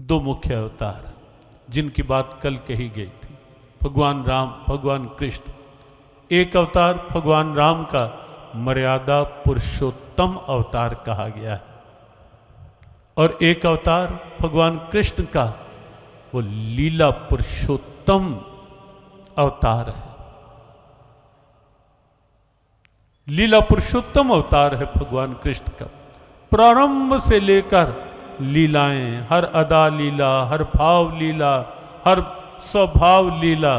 दो मुख्य अवतार जिनकी बात कल कही गई थी, भगवान राम, भगवान कृष्ण। एक अवतार भगवान राम का मर्यादा पुरुषोत्तम अवतार कहा गया है, और एक अवतार भगवान कृष्ण का वो लीला पुरुषोत्तम अवतार है। लीला पुरुषोत्तम अवतार है भगवान कृष्ण का। प्रारंभ से लेकर लीलाएं, हर अदा लीला, हर भाव लीला, हर स्वभाव लीला।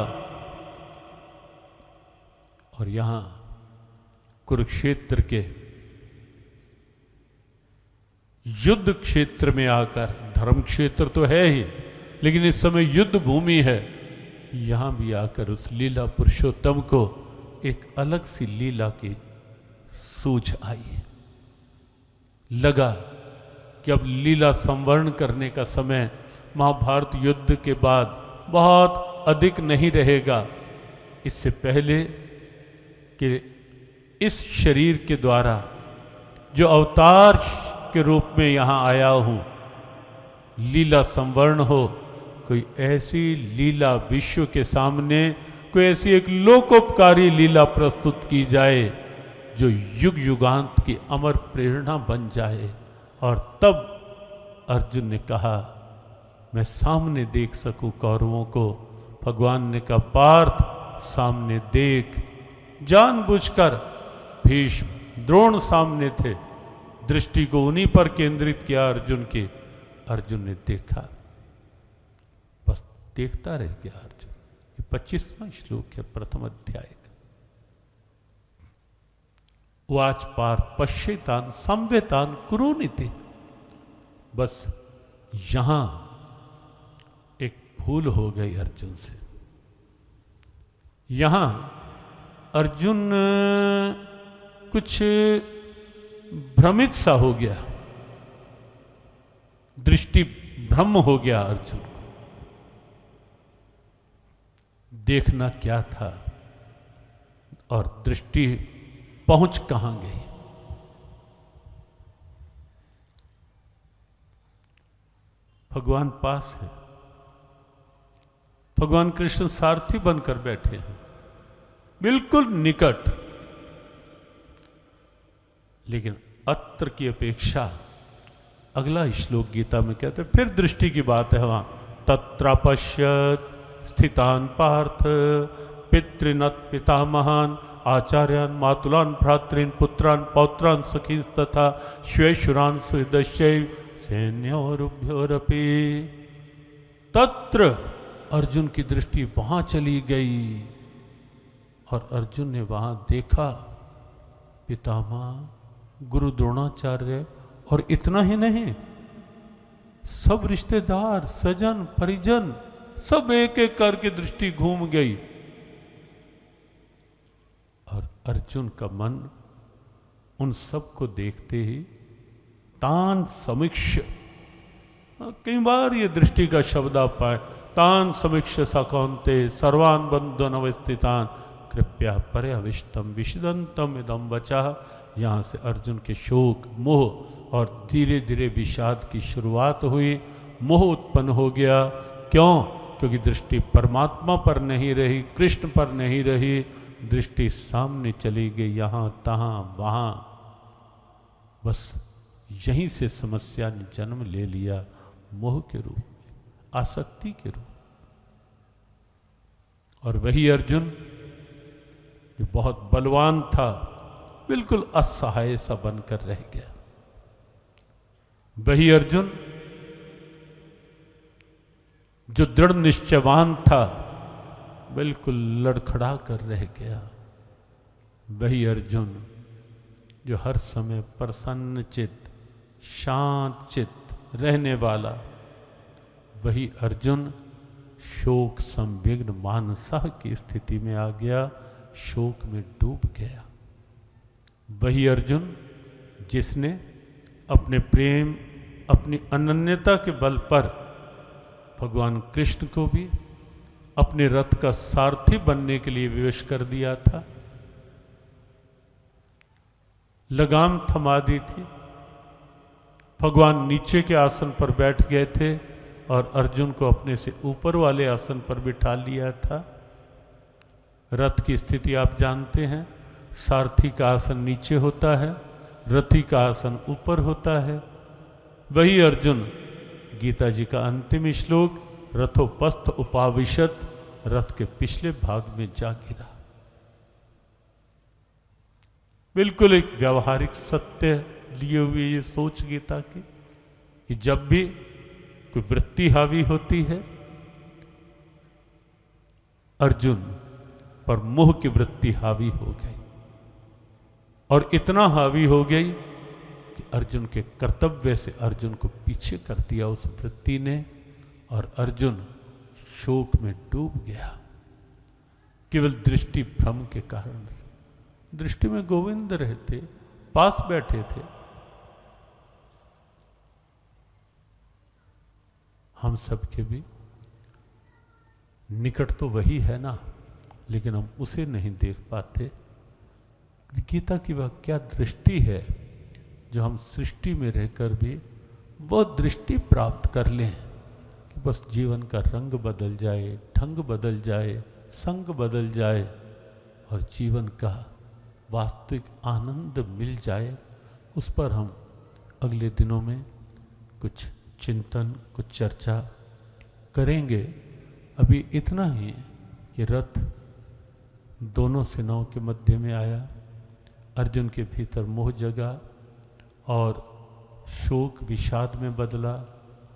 और यहां कुरुक्षेत्र के युद्ध क्षेत्र में आकर, धर्म क्षेत्र तो है ही, लेकिन इस समय युद्ध भूमि है, यहां भी आकर उस लीला पुरुषोत्तम को एक अलग सी लीला की सूझ आई। लगा कि अब लीला संवरण करने का समय महाभारत युद्ध के बाद बहुत अधिक नहीं रहेगा। इससे पहले कि इस शरीर के द्वारा जो अवतार के रूप में यहाँ आया हूँ, लीला संवरण हो, कोई ऐसी लीला विश्व के सामने, कोई ऐसी एक लोकोपकारी लीला प्रस्तुत की जाए जो युग युगांत की अमर प्रेरणा बन जाए। और तब अर्जुन ने कहा, मैं सामने देख सकूं कौरवों को। भगवान ने कहा, पार्थ सामने देख। जानबूझकर भीष्म, द्रोण सामने थे, दृष्टि को उन्हीं पर केंद्रित किया अर्जुन की। अर्जुन ने देखा, बस देखता रह गया अर्जुन। ये 25वां श्लोक है प्रथम अध्याय का। वाच पार्थ पश्येतान संवेतान कुरुनीति। बस यहां एक भूल हो गई अर्जुन से। यहां अर्जुन कुछ भ्रमित सा हो गया, दृष्टि भ्रम हो गया अर्जुन को। देखना क्या था और दृष्टि पहुंच कहां गई। भगवान पास है, भगवान कृष्ण सारथी बनकर बैठे हैं, बिल्कुल निकट। लेकिन अत्र की अपेक्षा अगला श्लोक गीता में कहते हैं, फिर दृष्टि की बात है वहां। तत्र पश्यत स्थितान पार्थ पितृनत पितामहान आचार्यान मातुलान भ्रातॄन पुत्रान पौत्रान सखीं तथा श्वेशुरान सुहृदश्चैव सैन्योरुभयोरपि। तत्र अर्जुन की दृष्टि वहां चली गई और अर्जुन ने वहां देखा पितामह गुरु द्रोणाचार्य, और इतना ही नहीं, सब रिश्तेदार सजन परिजन सब एक एक करके दृष्टि घूम गई। और अर्जुन का मन उन सब को देखते ही तान समीक्ष, कई बार ये दृष्टि का शब्द आप पाए, तान समीक्ष सकौन्ते सर्वान बंधन अवस्थितान कृपया पर्यविष्टम विषदंतम इदम वचः। यहाँ से अर्जुन के शोक मोह और धीरे धीरे विषाद की शुरुआत हुई। मोह उत्पन्न हो गया। क्यों? क्योंकि दृष्टि परमात्मा पर नहीं रही, कृष्ण पर नहीं रही, दृष्टि सामने चली गई, यहाँ तहाँ वहाँ। बस यहीं से समस्या ने जन्म ले लिया, मोह के रूप में, आसक्ति के रूप। और वही अर्जुन जो बहुत बलवान था, बिल्कुल असहाय सा बनकर रह गया। वही अर्जुन जो दृढ़ निश्चयवान था, बिल्कुल लड़खड़ा कर रह गया। वही अर्जुन जो हर समय प्रसन्न चित्त, शांत चित्त रहने वाला, वही अर्जुन शोक संविग्न मानसः की स्थिति में आ गया, शोक में डूब गया। वही अर्जुन जिसने अपने प्रेम, अपनी अनन्यता के बल पर भगवान कृष्ण को भी अपने रथ का सारथी बनने के लिए विवश कर दिया था, लगाम थमा दी थी। भगवान नीचे के आसन पर बैठ गए थे और अर्जुन को अपने से ऊपर वाले आसन पर बिठा लिया था। रथ की स्थिति आप जानते हैं, सारथी का आसन नीचे होता है, रथी का आसन ऊपर होता है। वही अर्जुन, गीता जी का अंतिम श्लोक, रथोपस्थ उपाविशत, रथ के पिछले भाग में जा गिरा। बिल्कुल एक व्यावहारिक सत्य लिए हुए ये सोच गीता की कि जब भी कोई वृत्ति हावी होती है, अर्जुन पर मोह की वृत्ति हावी हो गई और इतना हावी हो गई कि अर्जुन के कर्तव्य से अर्जुन को पीछे कर दिया उस वृत्ति ने, और अर्जुन शोक में डूब गया केवल दृष्टि भ्रम के कारण से। दृष्टि में गोविंद रहते, पास बैठे थे। हम सबके भी निकट तो वही है ना, लेकिन हम उसे नहीं देख पाते। गीता की वह क्या दृष्टि है जो हम सृष्टि में रहकर भी वह दृष्टि प्राप्त कर लें कि बस जीवन का रंग बदल जाए, ढंग बदल जाए, संग बदल जाए और जीवन का वास्तविक आनंद मिल जाए। उस पर हम अगले दिनों में कुछ चिंतन, कुछ चर्चा करेंगे। अभी इतना ही कि रथ दोनों सेनाओं के मध्य में आया, अर्जुन के भीतर मोह जगा और शोक विषाद में बदला,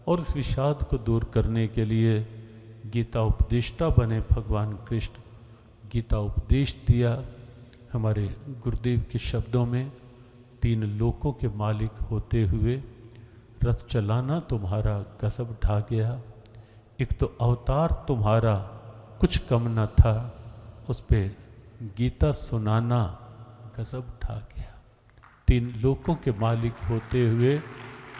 और इस विषाद को दूर करने के लिए गीता उपदेष्टा बने भगवान कृष्ण। गीता उपदेश दिया हमारे गुरुदेव के शब्दों में, 3 लोकों के मालिक होते हुए रथ चलाना तुम्हारा गजब ढा गया। एक तो अवतार तुम्हारा कुछ कम न था, उस पे गीता सुनाना गजब ढा गया। 3 लोकों के मालिक होते हुए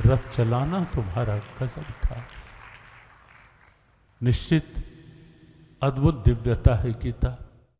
रथ चलाना तुम्हारा गजब ढा गया। निश्चित अद्भुत दिव्यता है गीता।